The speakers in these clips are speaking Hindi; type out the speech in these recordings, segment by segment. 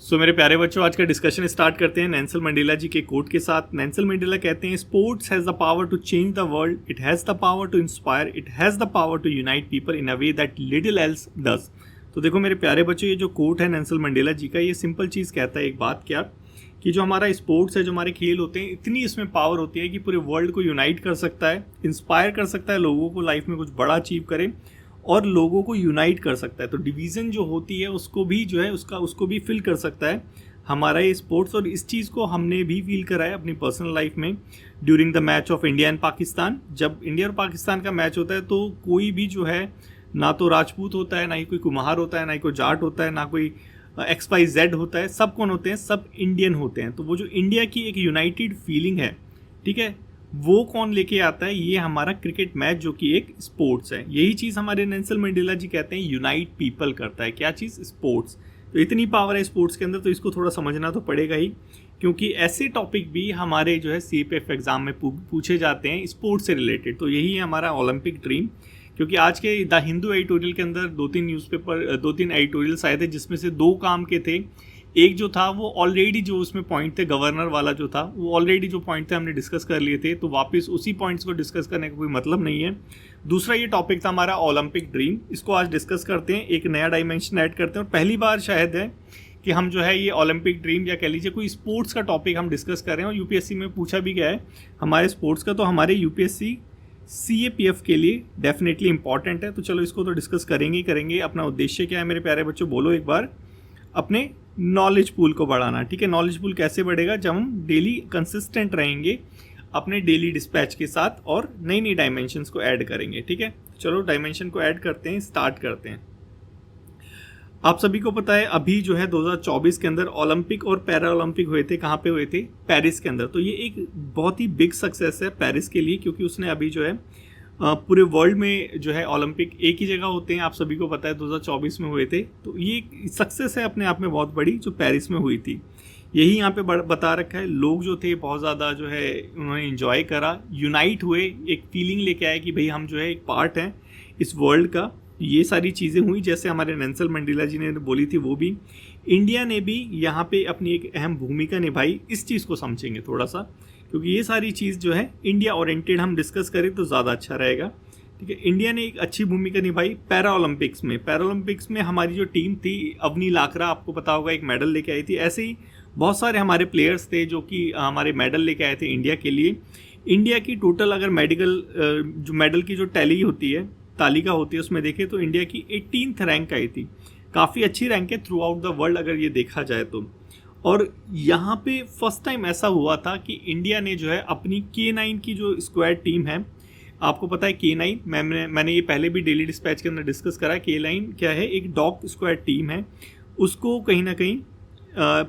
सो मेरे प्यारे बच्चों, आज का डिस्कशन स्टार्ट करते हैं नेल्सन मंडेला जी के कोट के साथ। नेल्सन मंडेला कहते हैं, sports has the power to change the world, it has the power to inspire, it has the power to unite people in a way that little else does. तो देखो मेरे प्यारे बच्चों, ये जो कोट है नेल्सन मंडेला जी का, ये सिंपल चीज़ कहता है एक बात क्या, कि जो हमारा स्पोर्ट्स है, जो हमारे खेल होते हैं, इतनी इसमें पावर होती है कि पूरे वर्ल्ड को यूनाइट कर सकता है, इंस्पायर कर सकता है, लोगों को लाइफ में कुछ बड़ा अचीव करें और लोगों को यूनाइट कर सकता है। तो डिवीज़न जो होती है उसको भी जो है उसको भी फिल कर सकता है हमारा ये स्पोर्ट्स। और इस चीज़ को हमने भी फील करा है अपनी पर्सनल लाइफ में during the match of India and Pakistan. जब इंडिया और पाकिस्तान का मैच होता है तो कोई भी जो है, ना तो राजपूत होता है, ना ही कोई कुम्हार होता है, ना ही कोई जाट होता है, ना कोई XYZ होता है, सब कौन होते हैं? सब इंडियन होते हैं। तो वो जो इंडिया की एक यूनाइटेड फीलिंग है, ठीक है, वो कौन लेके आता है? ये हमारा क्रिकेट मैच, जो कि एक स्पोर्ट्स है। यही चीज़ हमारे नेल्सन मंडेला जी कहते हैं यूनाइट पीपल करता है। क्या चीज़? स्पोर्ट्स। तो इतनी पावर है स्पोर्ट्स के अंदर, तो इसको थोड़ा समझना तो पड़ेगा ही, क्योंकि ऐसे टॉपिक भी हमारे जो है CPF एग्जाम में पूछे जाते हैं स्पोर्ट्स से रिलेटेड। तो यही है हमारा ओलंपिक ड्रीम। क्योंकि आज के द हिंदू एडिटोरियल के अंदर 2-3 एडिटोरियल्स आए थे, जिसमें से 2 काम के थे। एक जो था वो ऑलरेडी जो उसमें पॉइंट थे, गवर्नर वाला जो था, वो ऑलरेडी जो पॉइंट थे हमने डिस्कस कर लिए थे, तो वापस उसी पॉइंट्स को डिस्कस करने का कोई मतलब नहीं है। दूसरा ये टॉपिक था हमारा ओलंपिक ड्रीम, इसको आज डिस्कस करते हैं, एक नया डायमेंशन ऐड करते हैं। और पहली बार शायद है कि हम जो है ये ओलंपिक ड्रीम या कह लीजिए कोई स्पोर्ट्स का टॉपिक हम डिस्कस कर रहे हैं। और UPSC में पूछा भी गया है हमारे स्पोर्ट्स का, तो हमारे UPSC CAPF के लिए डेफिनेटली इंपॉर्टेंट है। तो चलो इसको तो डिस्कस करेंगे ही करेंगे। अपना उद्देश्य क्या है मेरे प्यारे बच्चों? बोलो एक बार। अपने नॉलेज पूल को बढ़ाना। ठीक है, नॉलेज पूल कैसे बढ़ेगा? जब हम डेली कंसिस्टेंट रहेंगे अपने डेली डिस्पैच के साथ और नई नई डायमेंशंस को ऐड करेंगे। ठीक है, चलो डायमेंशन को ऐड करते हैं, स्टार्ट करते हैं। आप सभी को पता है अभी जो है 2024 के अंदर ओलंपिक और पैरा ओलंपिक हुए थे। कहाँ पे हुए थे? पेरिस के अंदर। तो ये एक बहुत ही बिग सक्सेस है पेरिस के लिए, क्योंकि उसने अभी जो है पूरे वर्ल्ड में जो है ओलंपिक एक ही जगह होते हैं, आप सभी को पता है 2024 में हुए थे। तो ये सक्सेस है अपने आप में बहुत बड़ी, जो पेरिस में हुई थी। यही यहाँ पे बता रखा है। लोग जो थे बहुत ज़्यादा जो है उन्होंने इन्जॉय करा, यूनाइट हुए, एक फीलिंग लेके आए कि भाई हम जो है एक पार्ट हैं इस वर्ल्ड का। ये सारी चीज़ें हुई जैसे हमारे नेल्सन मंडेला जी ने बोली थी, वो भी इंडिया ने भी यहाँ पे अपनी एक अहम भूमिका निभाई। इस चीज़ को समझेंगे थोड़ा सा, क्योंकि ये सारी चीज़ जो है इंडिया ओरिएंटेड हम डिस्कस करें तो ज़्यादा अच्छा रहेगा। ठीक है, इंडिया ने एक अच्छी भूमिका निभाई पैरा ओलंपिक्स में। पैरा ओलंपिक्स में हमारी जो टीम थी, अवनी लाकरा, आपको पता होगा, एक मेडल लेके आई थी। ऐसे ही बहुत सारे हमारे प्लेयर्स थे जो कि हमारे मेडल लेके आए थे इंडिया के लिए। इंडिया की टोटल अगर जो मेडल की जो टैली होती है, तालिका होती है, उसमें देखें तो इंडिया की 18th रैंक आई थी। काफ़ी अच्छी रैंक है थ्रू आउट द वर्ल्ड अगर ये देखा जाए तो। और यहाँ पे फर्स्ट टाइम ऐसा हुआ था कि इंडिया ने जो है अपनी K9 की जो स्क्वाड टीम है, आपको पता है K9, मैंने ये पहले भी डेली डिस्पैच के अंदर डिस्कस करा। K9 क्या है? एक डॉग स्क्वाड टीम है। उसको कहीं ना कहीं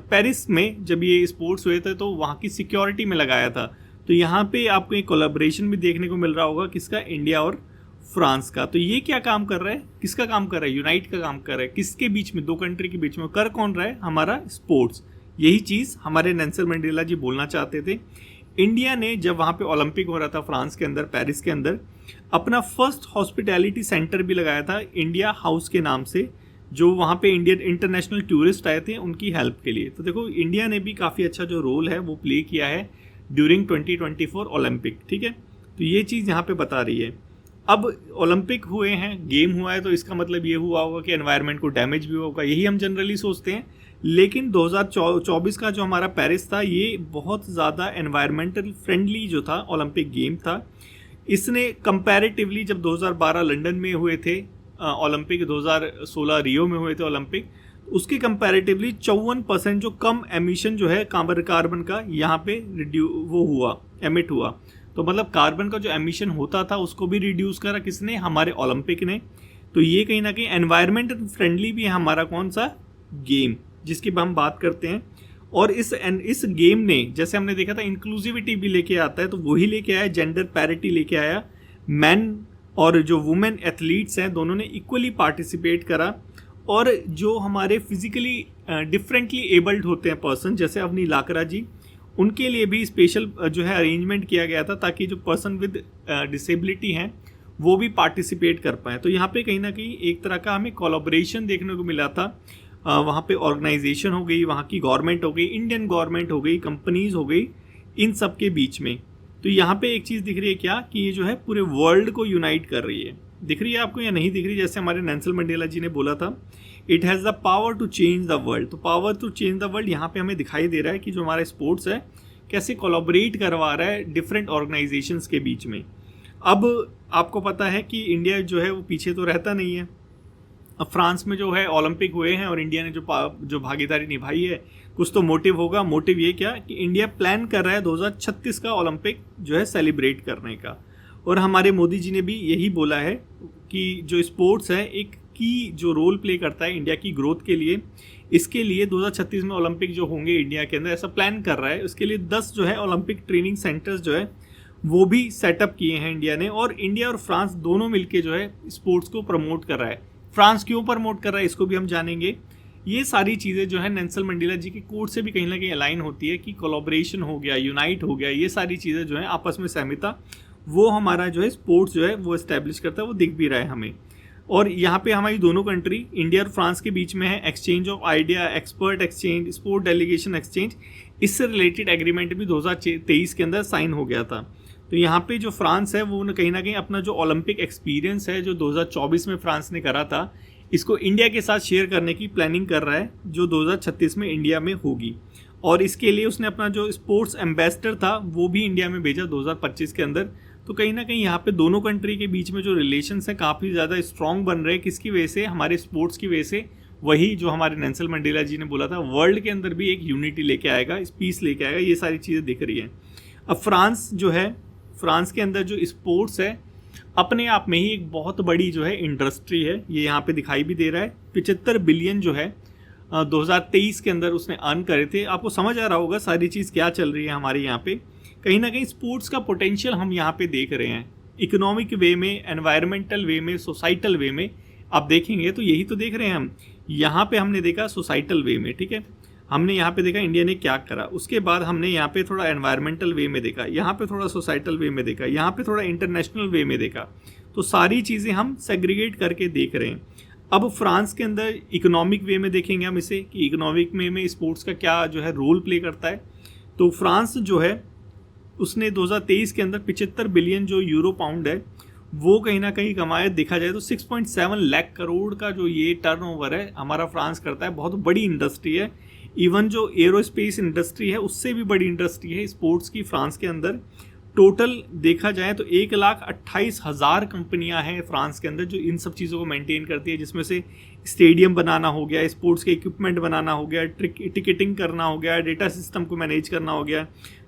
पेरिस में जब ये स्पोर्ट्स हुए थे तो वहाँ की सिक्योरिटी में लगाया था। तो यहाँ पे आपको एक कोलैबोरेशन भी देखने को मिल रहा होगा, किसका? इंडिया और फ्रांस का। तो ये क्या काम कर रहा है? किसका काम कर रहा है? यूनाइट का काम कर रहा है। किसके बीच में? 2 कंट्री के बीच में। कर कौन रहा है? हमारा स्पोर्ट्स। यही चीज़ हमारे नेल्सन मंडेला जी बोलना चाहते थे। इंडिया ने जब वहाँ पे ओलंपिक हो रहा था फ्रांस के अंदर, पेरिस के अंदर, अपना फर्स्ट हॉस्पिटैलिटी सेंटर भी लगाया था इंडिया हाउस के नाम से, जो वहाँ पे इंडियन इंटरनेशनल टूरिस्ट आए थे उनकी हेल्प के लिए। तो देखो इंडिया ने भी काफ़ी अच्छा जो रोल है वो प्ले किया है ड्यूरिंग 2024 ओलंपिक। ठीक है, तो ये चीज़ यहाँ पे बता रही है। अब ओलंपिक हुए हैं, गेम हुआ है, तो इसका मतलब ये हुआ होगा कि एनवायरनमेंट को डैमेज भी होगा, यही हम जनरली सोचते हैं। लेकिन 2024 का जो हमारा पेरिस था, ये बहुत ज़्यादा एनवायरमेंटल फ्रेंडली जो था ओलंपिक गेम था। इसने कंपैरेटिवली जब 2012 लंदन में हुए थे ओलंपिक, 2016 रियो में हुए थे ओलंपिक, उसके कंपैरेटिवली 54% जो कम एमिशन जो है कार्बन का यहाँ पे एमिट हुआ। तो मतलब कार्बन का जो एमिशन होता था उसको भी रिड्यूस करा किसने? हमारे ओलंपिक ने। तो ये कहीं ना कहीं एनवायरमेंट फ्रेंडली भी है हमारा कौन सा गेम, जिसकी हम बात करते हैं। और इस गेम ने, जैसे हमने देखा था, इंक्लूसिविटी भी लेके आता है, तो वही लेके आया, जेंडर पैरिटी लेके आया। मैन और जो वुमेन एथलीट्स हैं, दोनों ने इक्वली पार्टिसिपेट करा। और जो हमारे फिजिकली डिफरेंटली एबल्ड होते हैं पर्सन, जैसे अवनी लाकरा जी, उनके लिए भी स्पेशल जो है अरेंजमेंट किया गया था, ताकि जो पर्सन विद डिसेबिलिटी हैं वो भी पार्टिसिपेट कर पाए। तो यहाँ पे कहीं ना कहीं एक तरह का हमें कोलैबोरेशन देखने को मिला था वहाँ पे ऑर्गेनाइजेशन हो गई, वहाँ की गवर्नमेंट हो गई, इंडियन गवर्नमेंट हो गई, कंपनीज हो गई, इन सब के बीच में। तो यहाँ पे एक चीज़ दिख रही है क्या कि ये जो है पूरे वर्ल्ड को यूनाइट कर रही है। दिख रही है आपको या नहीं दिख रही? जैसे हमारे नेल्सन मंडेला जी ने बोला था, it has the power to change the world. तो power to change the world यहाँ पे हमें दिखाई दे रहा है कि जो हमारा स्पोर्ट्स है कैसे कोलैबोरेट करवा रहा है डिफरेंट ऑर्गेनाइजेशंस के बीच में। अब आपको पता है कि इंडिया जो है वो पीछे तो रहता नहीं है। अब फ्रांस में जो है ओलंपिक हुए हैं और इंडिया ने जो भागीदारी निभाई है, कुछ तो मोटिव होगा। मोटिव ये क्या कि इंडिया प्लान कर रहा है 2036 का ओलंपिक जो है सेलिब्रेट करने का। और हमारे मोदी जी ने भी यही बोला है कि जो स्पोर्ट्स है एक की जो रोल प्ले करता है इंडिया की ग्रोथ के लिए, इसके लिए 2036 में ओलंपिक जो होंगे इंडिया के अंदर, ऐसा प्लान कर रहा है। उसके लिए 10 जो है ओलंपिक ट्रेनिंग सेंटर्स जो है वो भी सेटअप किए हैं इंडिया ने। और इंडिया और फ्रांस दोनों मिलके जो है स्पोर्ट्स को प्रमोट कर रहा है। फ्रांस क्यों प्रमोट कर रहा है इसको भी हम जानेंगे। ये सारी चीज़ें जो है नेल्सन मंडेला जी की कोट से भी कहीं ना कहीं अलाइन होती है कि कोलैबोरेशन हो गया, यूनाइट हो गया, ये सारी चीज़ें जो है आपस में सहमता, वो हमारा जो है स्पोर्ट्स जो है वो इस्टेब्लिश करता है, वो दिख भी रहा है हमें। और यहाँ पे हमारी दोनों कंट्री इंडिया और फ्रांस के बीच में है exchange of idea, expert exchange, sport delegation exchange. इससे रिलेटेड एग्रीमेंट भी 2023 के अंदर साइन हो गया था। तो यहाँ पे जो फ्रांस है वो कहीं ना कहीं अपना जो ओलंपिक एक्सपीरियंस है जो 2024 में फ्रांस ने करा था, इसको इंडिया के साथ शेयर करने की प्लानिंग कर रहा है जो 2036 में इंडिया में होगी। और इसके लिए उसने अपना जो स्पोर्ट्स एम्बेसडर था वो भी इंडिया में भेजा 2025 के अंदर। तो कहीं ना कहीं यहाँ पे दोनों कंट्री के बीच में जो रिलेशंस हैं काफ़ी ज़्यादा स्ट्रॉन्ग बन रहे हैं। किसकी वजह से? हमारे स्पोर्ट्स की वजह से। वही जो हमारे नेल्सन मंडेला जी ने बोला था, वर्ल्ड के अंदर भी एक यूनिटी लेके आएगा, पीस लेके आएगा, ये सारी चीज़ें दिख रही हैं। अब फ्रांस जो है, फ्रांस के अंदर जो स्पोर्ट्स है अपने आप में ही एक बहुत बड़ी जो है इंडस्ट्री है। ये यहाँ पे दिखाई भी दे रहा है। 75 बिलियन जो है 2023 के अंदर उसने अर्न करे थे। आपको समझ आ रहा होगा सारी चीज़ क्या चल रही है हमारे यहाँ पे। कहीं ना कहीं स्पोर्ट्स का पोटेंशियल हम यहाँ पे देख रहे हैं, इकोनॉमिक वे में, एनवायरमेंटल वे में, सोसाइटल वे में। आप देखेंगे तो यही तो देख रहे हैं हम। यहाँ पे हमने देखा सोसाइटल वे में, ठीक है, हमने यहाँ पे देखा इंडिया ने क्या करा। उसके बाद हमने यहाँ पे थोड़ा एनवायरमेंटल वे में देखा, यहाँ पे थोड़ा सोसाइटल वे में देखा, यहाँ पे थोड़ा इंटरनेशनल वे में देखा। तो सारी चीज़ें हम सेग्रीगेट करके देख रहे हैं। अब फ्रांस के अंदर इकोनॉमिक वे में देखेंगे हम इसे कि इकोनॉमिक वे में स्पोर्ट्स का क्या जो है रोल प्ले करता है। तो फ्रांस जो है उसने 2023 के अंदर 75 बिलियन जो यूरो पाउंड है वो कहीं ना कहीं कमाया। देखा जाए तो 6.7 लाख करोड़ का जो ये टर्नओवर है हमारा फ्रांस करता है। बहुत बड़ी इंडस्ट्री है। इवन जो एरोस्पेस इंडस्ट्री है उससे भी बड़ी इंडस्ट्री है स्पोर्ट्स की फ्रांस के अंदर। टोटल देखा जाए तो 1,28,000 कंपनियां हैं फ्रांस के अंदर जो इन सब चीज़ों को मेंटेन करती है, जिसमें से स्टेडियम बनाना हो गया, स्पोर्ट्स के इक्विपमेंट बनाना हो गया, टिकटिंग करना हो गया, डेटा सिस्टम को मैनेज करना हो गया,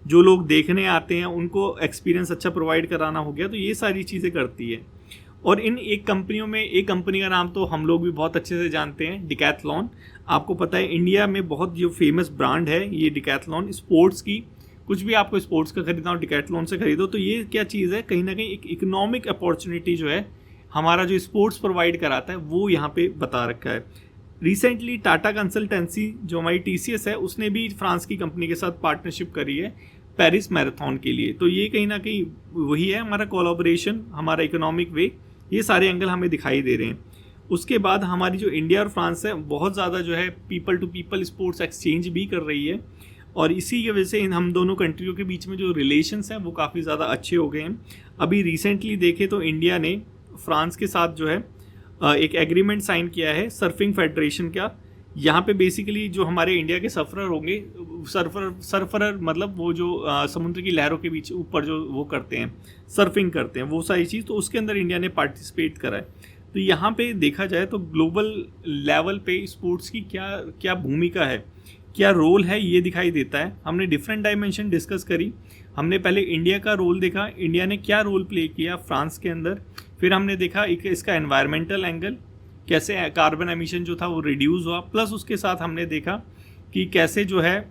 जो लोग देखने आते हैं उनको एक्सपीरियंस अच्छा प्रोवाइड कराना हो गया। तो ये सारी चीज़ें करती है। और इन एक कंपनियों में, एक कंपनी का नाम तो हम लोग भी बहुत अच्छे से जानते हैं, डिकैथलॉन। आपको पता है इंडिया में बहुत जो फेमस ब्रांड है ये डिकैथलॉन स्पोर्ट्स की। कुछ भी आपको स्पोर्ट्स का खरीदना हो डिकैथलॉन से खरीदो। तो ये क्या चीज़ है, कहीं ना कहीं एक इकोनॉमिक अपॉर्चुनिटी जो है हमारा जो स्पोर्ट्स प्रोवाइड कराता है वो यहाँ पे बता रखा है। रिसेंटली टाटा कंसल्टेंसी जो हमारी TCS है उसने भी फ्रांस की कंपनी के साथ पार्टनरशिप करी है पेरिस मैराथन के लिए। तो ये कहीं ना कहीं वही है हमारा कोलैबोरेशन, हमारा इकोनॉमिक वे, ये सारे एंगल हमें दिखाई दे रहे हैं। उसके बाद हमारी जो इंडिया और फ्रांस है बहुत ज़्यादा जो है people to people sports exchange भी कर रही है। और इसी की वजह से इन हम दोनों कंट्रियों के बीच में जो रिलेशंस हैं वो काफ़ी ज़्यादा अच्छे हो गए हैं। अभी रिसेंटली देखें तो इंडिया ने फ्रांस के साथ जो है एक एग्रीमेंट साइन किया है सर्फिंग फेडरेशन का। यहाँ पे बेसिकली जो हमारे इंडिया के सफ़रर होंगे, सर्फरर मतलब वो जो समुद्र की लहरों के बीच ऊपर जो वो करते हैं, सर्फिंग करते हैं, वो सारी चीज़, तो उसके अंदर इंडिया ने पार्टिसिपेट करा है। तो यहाँ पे देखा जाए तो ग्लोबल लेवल पे स्पोर्ट्स की क्या भूमिका है, क्या रोल है, ये दिखाई देता है। हमने डिफरेंट डायमेंशन डिस्कस करी। हमने पहले इंडिया का रोल देखा, इंडिया ने क्या रोल प्ले किया फ्रांस के अंदर। फिर हमने देखा इसका एनवायरमेंटल एंगल, कैसे कार्बन एमिशन जो था वो रिड्यूस हुआ। प्लस उसके साथ हमने देखा कि कैसे जो है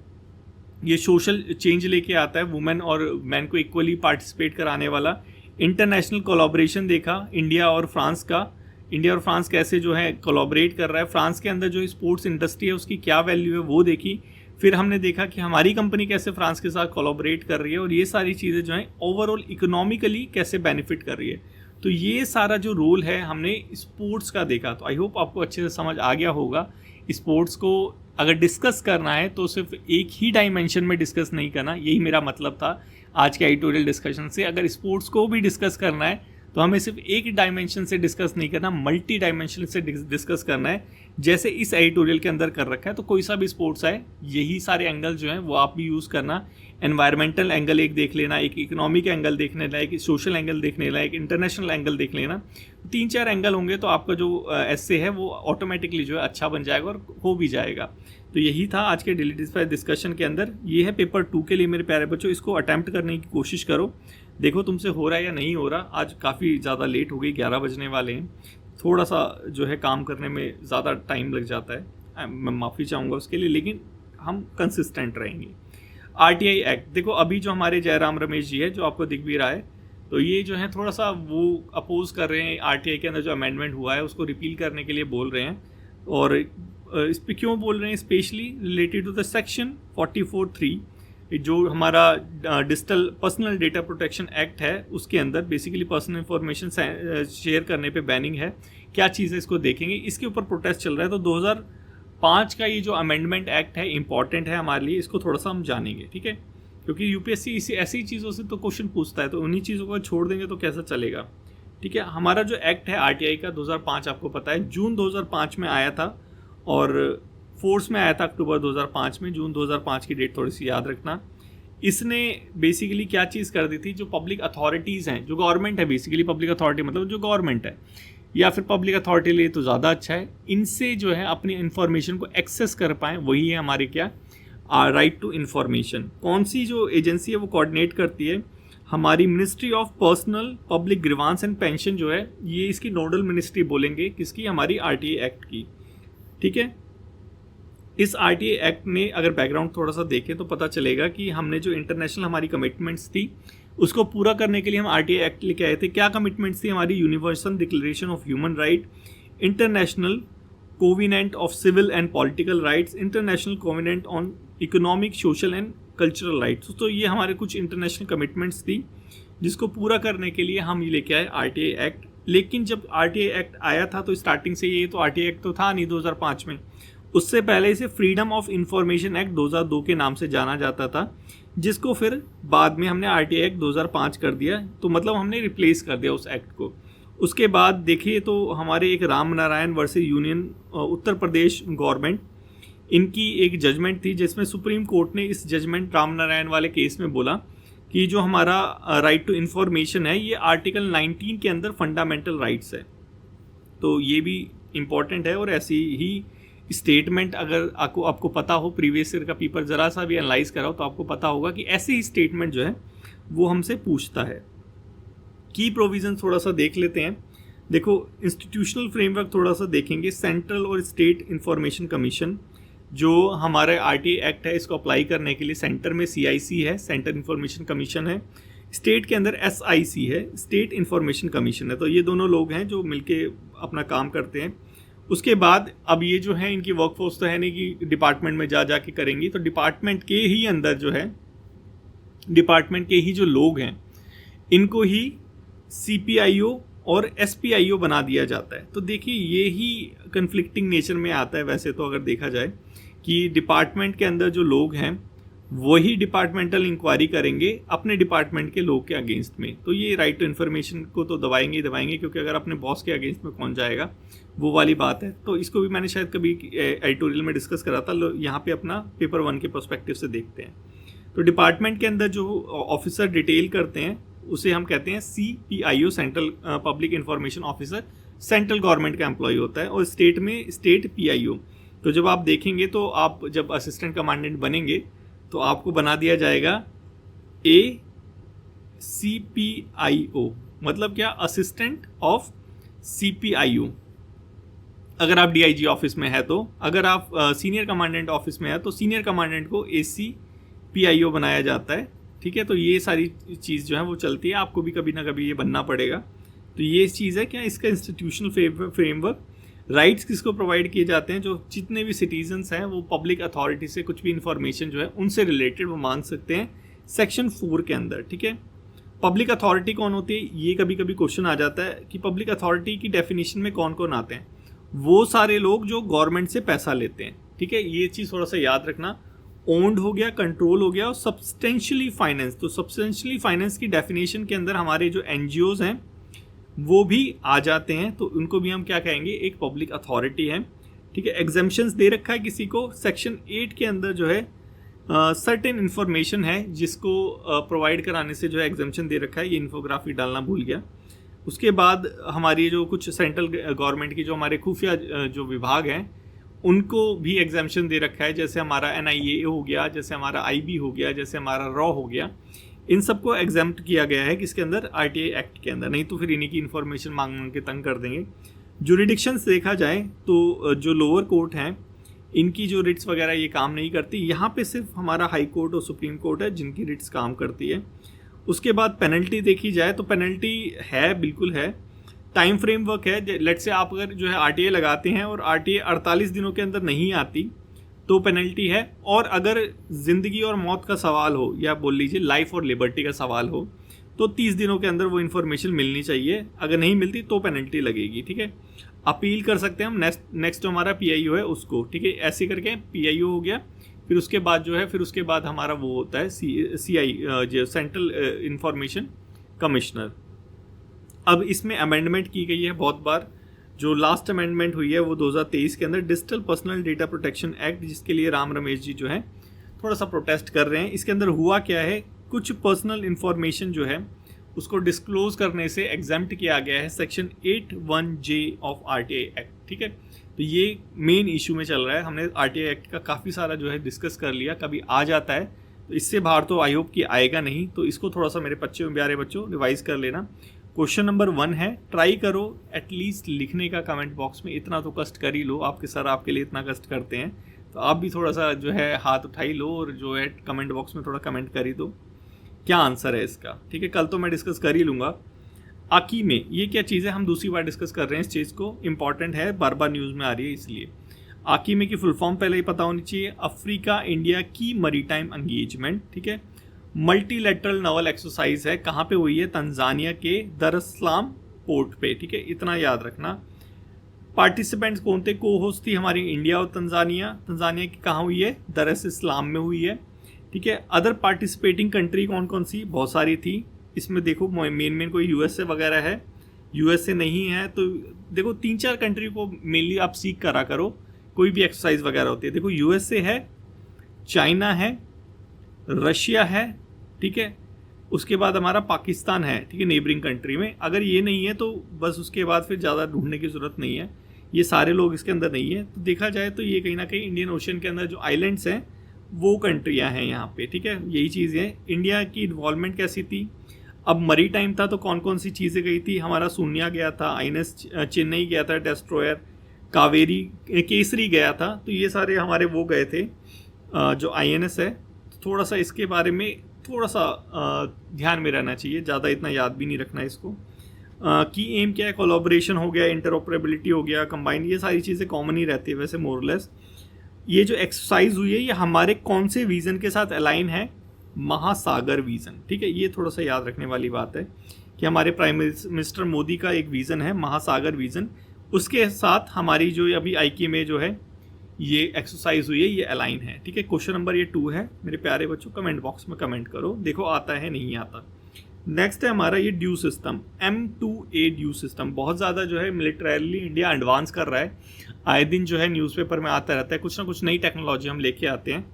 ये सोशल चेंज लेके आता है, वुमेन और मैन को इक्वली पार्टिसिपेट कराने वाला। इंटरनेशनल कोलैबोरेशन देखा इंडिया और फ्रांस का, इंडिया और फ्रांस कैसे जो है कोलैबोरेट कर रहा है। फ्रांस के अंदर जो स्पोर्ट्स इंडस्ट्री है उसकी क्या वैल्यू है वो देखी। फिर हमने देखा कि हमारी कंपनी कैसे फ्रांस के साथ कोलैबोरेट कर रही है और ये सारी चीज़ें जो हैं ओवरऑल इकोनॉमिकली कैसे बेनिफिट कर रही है। तो ये सारा जो रोल है हमने स्पोर्ट्स का देखा। तो आई होप आपको अच्छे से समझ आ गया होगा स्पोर्ट्स को अगर डिस्कस करना है तो सिर्फ एक ही डायमेंशन में डिस्कस नहीं करना, यही मेरा मतलब था आज के एडिटोरियल डिस्कशन से। अगर स्पोर्ट्स को भी डिस्कस करना है तो हमें सिर्फ एक डायमेंशन से डिस्कस नहीं करना, मल्टी डायमेंशन से डिस्कस करना है, जैसे इस एडिटोरियल के अंदर कर रखा है। तो कोई सा भी स्पोर्ट्स है, यही सारे एंगल जो हैं वो आप भी यूज़ करना। एनवायरमेंटल एंगल एक देख लेना, एक इकोनॉमिक एंगल देखने ला, एक सोशल एंगल देखने ला, एक इंटरनेशनल एंगल देख लेना। 3-4 एंगल होंगे तो आपका जो एस्से है वो ऑटोमेटिकली जो है अच्छा बन जाएगा और हो भी जाएगा। तो यही था आज के डेली डिस्कशन के अंदर। ये है पेपर 2 के लिए मेरे प्यारे बच्चों, इसको अटैम्प्ट करने की कोशिश करो, देखो तुमसे हो रहा है या नहीं हो रहा। आज काफ़ी ज़्यादा लेट हो गई, 11 बजने वाले हैं, थोड़ा सा जो है काम करने में ज़्यादा टाइम लग जाता है, मैं माफ़ी चाहूँगा उसके लिए, लेकिन हम कंसिस्टेंट रहेंगे। RTI एक्ट, देखो अभी जो हमारे जयराम रमेश जी है, जो आपको दिख भी रहा है, तो ये जो है थोड़ा सा वो अपोज कर रहे हैं RTI के अंदर जो अमेंडमेंट हुआ है उसको रिपील करने के लिए बोल रहे हैं। और इस पर क्यों बोल रहे हैं? Specially related to the section 44(3) जो हमारा digital personal data protection act है, उसके अंदर बेसिकली पर्सनल इंफॉर्मेशन शेयर करने पे बैनिंग है। क्या चीज़ है इसको देखेंगे, इसके ऊपर प्रोटेस्ट चल रहा है। तो 2005 का ये जो अमेंडमेंट एक्ट है इंपॉर्टेंट है हमारे लिए, इसको थोड़ा सा हम जानेंगे, ठीक है, क्योंकि यूपीएससी इसी ऐसी चीज़ों से तो क्वेश्चन पूछता है, तो उन्हीं चीज़ों को छोड़ देंगे तो कैसा चलेगा। ठीक है, हमारा जो एक्ट है RTI का 2005, आपको पता है जून 2005 में आया था और फोर्स में आया था अक्टूबर 2005 में। जून 2005 की डेट थोड़ी सी याद रखना। इसने बेसिकली क्या चीज़ कर दी थी, जो पब्लिक अथॉरिटीज़ हैं, जो गवर्नमेंट है, बेसिकली पब्लिक अथॉरिटी मतलब जो गवर्नमेंट है या फिर पब्लिक अथॉरिटी लिए तो ज़्यादा अच्छा है, इनसे जो है अपनी इन्फॉर्मेशन को एक्सेस कर पाएँ, वही है हमारे क्या राइट टू इन्फॉर्मेशन। कौन सी जो एजेंसी है वो कोऑर्डिनेट करती है? हमारी ministry of personnel public grievance and pension जो है, ये इसकी नोडल मिनिस्ट्री बोलेंगे, किसकी? हमारी RTI एक्ट की। ठीक है, इस RTI एक्ट में अगर बैकग्राउंड थोड़ा सा देखें तो पता चलेगा कि हमने जो इंटरनेशनल हमारी कमिटमेंट्स थी उसको पूरा करने के लिए हम RTI एक्ट लेके आए थे। क्या कमिटमेंट्स थी हमारी? Universal declaration of human right, international covenant of civil and political rights, international covenant on economic, social and cultural rights. तो ये हमारे कुछ इंटरनेशनल कमिटमेंट्स थी जिसको पूरा करने के लिए हम ये लेके आए RTI एक्ट। लेकिन जब RTI एक्ट आया था तो स्टार्टिंग से ये तो RTI एक्ट तो था नहीं 2005 में, उससे पहले इसे फ्रीडम ऑफ इंफॉर्मेशन एक्ट 2002 के नाम से जाना जाता था, जिसको फिर बाद में हमने RTI एक्ट 2005 कर दिया। तो मतलब हमने रिप्लेस कर दिया उस एक्ट को। उसके बाद देखिए तो हमारे एक Ram Narayan versus union Uttar Pradesh government, इनकी एक जजमेंट थी जिसमें सुप्रीम कोर्ट ने इस जजमेंट राम नारायण वाले केस में बोला कि जो हमारा राइट टू इन्फॉर्मेशन है ये आर्टिकल 19 के अंदर फंडामेंटल राइट्स है। तो ये भी इम्पॉर्टेंट है। और ऐसी ही स्टेटमेंट अगर आपको पता हो, प्रीवियस ईयर का पेपर ज़रा सा भी एनालाइज कराओ तो आपको पता होगा कि ऐसे ही स्टेटमेंट जो है वो हमसे पूछता है। की प्रोविज़न थोड़ा सा देख लेते हैं। देखो इंस्टीट्यूशनल फ्रेमवर्क थोड़ा सा देखेंगे। सेंट्रल और स्टेट इंफॉर्मेशन कमीशन जो हमारे RTI एक्ट है इसको अप्लाई करने के लिए सेंटर में CIC है, सेंट्रल इंफॉर्मेशन कमीशन है, स्टेट के अंदर SIC है, स्टेट इंफॉर्मेशन कमीशन है। तो ये दोनों लोग हैं जो मिलके अपना काम करते हैं। उसके बाद अब ये जो है इनकी वर्कफोर्स तो है नहीं कि डिपार्टमेंट में जा के करेंगी, तो डिपार्टमेंट के ही अंदर जो है, डिपार्टमेंट के ही जो लोग हैं इनको ही CPIO और SPIO बना दिया जाता है। तो देखिए ये ही कन्फ्लिक्टिंग नेचर में आता है वैसे तो, अगर देखा जाए कि डिपार्टमेंट के अंदर जो लोग हैं वही डिपार्टमेंटल इंक्वायरी करेंगे अपने डिपार्टमेंट के लोग के अगेंस्ट में। तो ये राइट टू इन्फॉर्मेशन को तो दबाएंगे ही दबाएंगे, क्योंकि अगर अपने बॉस के अगेंस्ट में कौन जाएगा, वो वाली बात है। तो इसको भी मैंने शायद कभी एडिटोरियल में डिस्कस करा था। यहाँ पे अपना पेपर 1 के पर्सपेक्टिव से देखते हैं। तो डिपार्टमेंट के अंदर जो ऑफिसर डिटेल करते हैं उसे हम कहते हैं CPIO, central public information officer, central government का एम्प्लॉय होता है। और स्टेट में स्टेट PIO। तो जब आप देखेंगे तो आप जब असिस्टेंट कमांडेंट बनेंगे तो आपको बना दिया जाएगा ACPIO, मतलब क्या? Assistant of CPIO। अगर आप DIG ऑफिस में है तो, अगर आप सीनियर कमांडेंट ऑफिस में है तो सीनियर कमांडेंट को ACPIO बनाया जाता है। ठीक है, तो ये सारी चीज़ जो है वो चलती है, आपको भी कभी ना कभी ये बनना पड़ेगा। तो ये चीज़ है क्या इसका इंस्टीट्यूशनल फ्रेमवर्क। राइट्स किसको प्रोवाइड किए जाते हैं? जो जितने भी सिटीजन्स हैं वो पब्लिक अथॉरिटी से कुछ भी इंफॉर्मेशन जो है उनसे रिलेटेड वो मांग सकते हैं सेक्शन 4 के अंदर। ठीक है, पब्लिक अथॉरिटी कौन होती है? ये कभी कभी क्वेश्चन आ जाता है कि पब्लिक अथॉरिटी की डेफिनेशन में कौन कौन आते हैं। वो सारे लोग जो गवर्नमेंट से पैसा लेते हैं, ठीक है, ये चीज़ थोड़ा सा याद रखना। ओन्ड हो गया, कंट्रोल हो गया, और सब्सटेंशियली फाइनेंस। तो सब्सटेंशियली फाइनेंस की डेफिनेशन के अंदर हमारे जो एनजीओज हैं वो भी आ जाते हैं, तो उनको भी हम क्या कहेंगे, एक पब्लिक अथॉरिटी है, ठीक है। एग्जाम्पशंस दे रखा है किसी को, सेक्शन 8 के अंदर जो है सर्टेन इन्फॉर्मेशन है जिसको प्रोवाइड कराने से जो है एग्जाम्पशन दे रखा है, ये इन्फोग्राफी डालना भूल गया। उसके बाद हमारी जो कुछ सेंट्रल गवर्नमेंट की जो हमारे खुफिया जो विभाग हैं उनको भी एग्जाम्पशन दे रखा है, जैसे हमारा NIA हो गया, जैसे हमारा IB हो गया, जैसे हमारा रॉ हो गया, इन सबको एग्जाम्प्ट किया गया है किसके अंदर, RTI एक्ट के अंदर, नहीं तो फिर इन्हीं की इन्फॉर्मेशन मांग के तंग कर देंगे। जुरिडिक्शंस देखा जाए तो जो लोअर कोर्ट हैं इनकी जो रिट्स वगैरह ये काम नहीं करती, यहाँ पे सिर्फ हमारा हाई कोर्ट और सुप्रीम कोर्ट है जिनकी रिट्स काम करती है। उसके बाद पेनल्टी देखी जाए तो पेनल्टी है, बिल्कुल है, टाइम फ्रेमवर्क है। लेट्स से आप अगर जो है RTA लगाते हैं और RTA 48 दिनों के अंदर नहीं आती तो पेनल्टी है, और अगर ज़िंदगी और मौत का सवाल हो या बोल लीजिए लाइफ और लिबर्टी का सवाल हो तो 30 दिनों के अंदर वो इन्फॉर्मेशन मिलनी चाहिए, अगर नहीं मिलती तो पेनल्टी लगेगी, ठीक है। अपील कर सकते हैं हम, नेक्स्ट जो हमारा PIO है उसको, ठीक है, ऐसे करके PIO हो गया। फिर उसके बाद जो है, फिर उसके बाद हमारा वो होता है CI जो सेंट्रल इंफॉर्मेशन कमिश्नर। अब इसमें अमेंडमेंट की गई है बहुत बार, जो लास्ट अमेंडमेंट हुई है वो 2023 के अंदर digital personal data protection act, जिसके लिए राम रमेश जी जो है थोड़ा सा प्रोटेस्ट कर रहे हैं। इसके अंदर हुआ क्या है, कुछ पर्सनल इंफॉर्मेशन जो है उसको डिस्क्लोज करने से एग्जाम्प्ट किया गया है section 81J of RTA act, ठीक है। तो ये मेन इशू में चल रहा है, हमने RTA एक्ट का काफ़ी सारा जो है डिस्कस कर लिया, कभी आ जाता है तो इससे बाहर तो आई होप कि आएगा नहीं, तो इसको थोड़ा सा मेरे प्यारे बच्चों रिवाइज कर लेना। क्वेश्चन नंबर 1 है, ट्राई करो एटलीस्ट लिखने का कमेंट बॉक्स में, इतना तो कष्ट कर ही लो, आपके सर आपके लिए इतना कष्ट करते हैं, तो आप भी थोड़ा सा जो है हाथ उठाई लो और जो है कमेंट बॉक्स में थोड़ा कमेंट कर ही दो क्या आंसर है इसका, ठीक है। कल तो मैं डिस्कस कर ही लूँगा। आकी में ये क्या चीज़ है, हम दूसरी बार डिस्कस कर रहे हैं इस चीज़ को, इंपॉर्टेंट है, बार बार न्यूज़ में आ रही है इसलिए। आकी में की फुल फॉर्म पहले ही पता होनी चाहिए, अफ्रीका इंडिया की मरीटाइम एंगेजमेंट, ठीक है। मल्टीलैटरल नवल एक्सरसाइज है, कहाँ पे हुई है, तंजानिया के दरअसलाम पोर्ट पे, ठीक है, इतना याद रखना। पार्टिसिपेंट्स कौन थे, को होस्ट थी हमारी इंडिया और तंजानिया की कहाँ हुई है, दरअसलाम में हुई है, ठीक है। अदर पार्टिसिपेटिंग कंट्री कौन कौन सी, बहुत सारी थी, इसमें देखो मेन कोई USA वगैरह है, USA नहीं है तो देखो 3-4 कंट्री को मेनली आप सीख करा करो, कोई भी एक्सरसाइज वगैरह होती है। देखो USA है, चाइना है, रशिया है, ठीक है, उसके बाद हमारा पाकिस्तान है, ठीक है, नेबरिंग कंट्री में। अगर ये नहीं है तो बस उसके बाद फिर ज़्यादा ढूंढने की ज़रूरत नहीं है, ये सारे लोग इसके अंदर नहीं है। तो देखा जाए तो ये कहीं ना कहीं इंडियन ओशन के अंदर जो आइलैंड्स हैं वो कंट्रियां हैं यहाँ पे, ठीक है, यही चीज़ है। इंडिया की इन्वॉल्वमेंट कैसी थी, अब मरी टाइम था तो कौन कौन सी चीज़ें गई थी, हमारा शून्या गया था, INS चेन्नई गया था, डेस्ट्रॉयर कावेरी केसरी गया था, तो ये सारे हमारे वो गए थे जो INS है। थोड़ा सा इसके बारे में थोड़ा सा ध्यान में रहना चाहिए, ज़्यादा इतना याद भी नहीं रखना इसको। की एम क्या है, कोलैबोरेशन हो गया, इंटरऑपरेबिलिटी हो गया, कंबाइन, ये सारी चीज़ें कॉमन ही रहती है वैसे मोरलेस। ये जो एक्सरसाइज हुई है ये हमारे कौन से विज़न के साथ अलाइन है, महासागर विज़न, ठीक है, ये थोड़ा सा याद रखने वाली बात है कि हमारे प्राइम मिनिस्टर मोदी का एक विज़न है महासागर विज़न, उसके साथ हमारी जो अभी IK में जो है ये एक्सरसाइज हुई है ये अलाइन है, ठीक है। क्वेश्चन नंबर ये 2 है मेरे प्यारे बच्चों, कमेंट बॉक्स में कमेंट करो, देखो आता है नहीं आता। नेक्स्ट है हमारा ये due system, M2A due system, बहुत ज़्यादा जो है मिलिटरीली इंडिया एडवांस कर रहा है, आए दिन जो है न्यूज़पेपर में आता रहता है, कुछ ना कुछ नई टेक्नोलॉजी हम लेके आते हैं।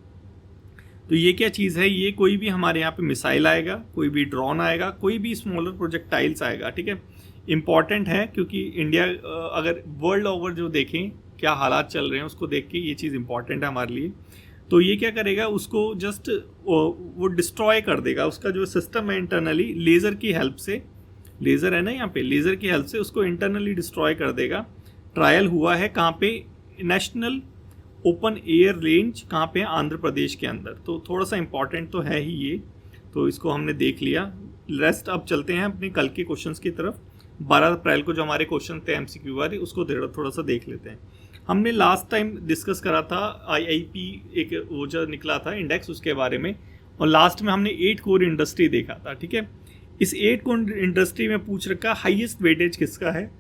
तो ये क्या चीज़ है, ये कोई भी हमारे यहाँ पे मिसाइल आएगा, कोई भी ड्रोन आएगा, कोई भी स्मॉलर प्रोजेक्टाइल्स आएगा, ठीक है। इंपॉर्टेंट है क्योंकि इंडिया अगर वर्ल्ड ओवर जो देखें क्या हालात चल रहे हैं उसको देख के ये चीज़ इंपॉर्टेंट है हमारे लिए। तो ये क्या करेगा, उसको जस्ट वो डिस्ट्रॉय कर देगा, उसका जो सिस्टम है इंटरनली लेज़र की हेल्प से, लेज़र है ना यहाँ पे, लेज़र की हेल्प से उसको इंटरनली डिस्ट्रॉय कर देगा। ट्रायल हुआ है कहाँ पे, नेशनल ओपन एयर रेंज कहाँ पे, आंध्र प्रदेश के अंदर, तो थोड़ा सा इंपॉर्टेंट तो है ही ये, तो इसको हमने देख लिया। रेस्ट अब चलते हैं अपने कल के क्वेश्चंस की तरफ। 12 अप्रैल को जो हमारे क्वेश्चन थे MCQ वाले उसको थोड़ा सा देख लेते हैं। हमने लास्ट टाइम डिस्कस करा था IIP एक वो जो निकला था इंडेक्स उसके बारे में, और लास्ट में हमने 8 कोर इंडस्ट्री देखा था, ठीक है। इस 8 कोर इंडस्ट्री में पूछ रखा हाईएस्ट वेटेज किसका है,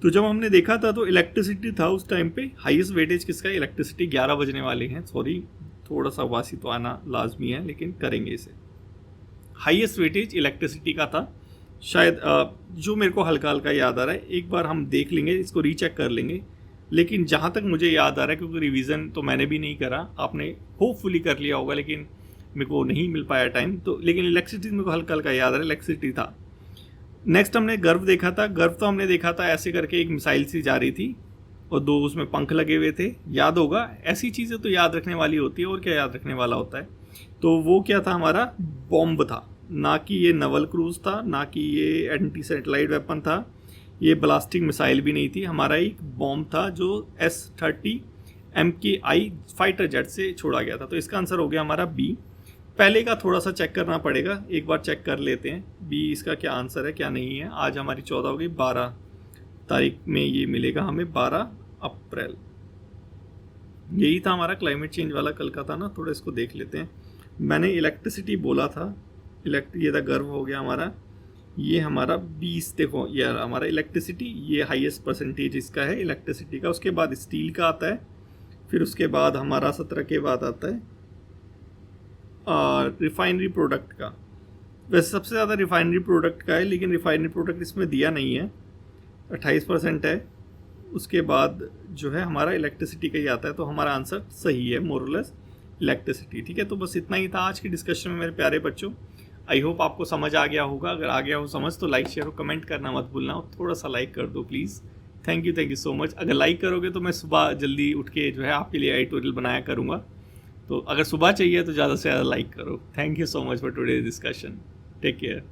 तो जब हमने देखा था तो इलेक्ट्रिसिटी था उस टाइम पे, हाईएस्ट वेटेज किसका, इलेक्ट्रिसिटी। 11 बजने वाले हैं, सॉरी थोड़ा सा वासी तो आना लाजमी है लेकिन करेंगे इसे। हाईएस्ट वेटेज इलेक्ट्रिसिटी का था शायद, जो मेरे को हल्का हल्का याद आ रहा है, एक बार हम देख लेंगे इसको, रीचेक कर लेंगे। लेकिन जहाँ तक मुझे याद आ रहा है, क्योंकि रिवीजन तो मैंने भी नहीं करा, आपने होपफुली कर लिया होगा लेकिन मेरे को नहीं मिल पाया टाइम, तो लेकिन इलेक्ट्रिसिटी मेरे को हल्का हल्का याद आ रहा है, इलेक्ट्रिसिटी था। नेक्स्ट हमने गर्व देखा था। गर्व तो हमने देखा था ऐसे करके एक मिसाइल सी जा रही थी और 2 उसमें पंख लगे हुए थे, याद होगा। ऐसी चीज़ें तो याद रखने वाली होती है, और क्या याद रखने वाला होता है। तो वो क्या था, हमारा बॉम्ब था, ना कि ये नवल क्रूज था, ना कि ये एंटी सैटेलाइट वेपन था, ये ब्लास्टिंग मिसाइल भी नहीं थी, हमारा एक बॉम्ब था जो S-30 MKI फाइटर जेट से छोड़ा गया था। तो इसका आंसर हो गया हमारा बी। पहले का थोड़ा सा चेक करना पड़ेगा, एक बार चेक कर लेते हैं बी इसका क्या आंसर है क्या नहीं है। आज हमारी 14 हो गई, 12 तारीख में ये मिलेगा हमें, 12 अप्रैल। यही था हमारा क्लाइमेट चेंज वाला कल का था ना, थोड़ा इसको देख लेते हैं। मैंने इलेक्ट्रिसिटी बोला था, ये था गर्व हो गया हमारा, ये हमारा 20, देखो ये हमारा इलेक्ट्रिसिटी, ये हाईएस्ट परसेंटेज इसका है इलेक्ट्रिसिटी का। उसके बाद स्टील का आता है, फिर उसके बाद हमारा 17 के बाद आता है रिफाइनरी प्रोडक्ट का। वैसे सबसे ज़्यादा रिफाइनरी प्रोडक्ट का है, लेकिन रिफाइनरी प्रोडक्ट इसमें दिया नहीं है, 28% है। उसके बाद जो है हमारा इलेक्ट्रिसिटी का ही आता है, तो हमारा आंसर सही है मोरलेस इलेक्ट्रिसिटी। ठीक है, तो बस इतना ही था आज की डिस्कशन में मेरे प्यारे बच्चों। आई होप आपको समझ आ गया होगा। अगर आ गया हो समझ तो लाइक शेयर और कमेंट करना मत भूलना, और थोड़ा सा लाइक कर दो please. Thank you so much. अगर लाइक करोगे तो मैं सुबह जल्दी उठ के जो है आपके लिए एडिटोरियल बनाया करूँगा। तो अगर सुबह चाहिए तो ज़्यादा से ज़्यादा लाइक करो। Thank you so much for today's discussion. Take care.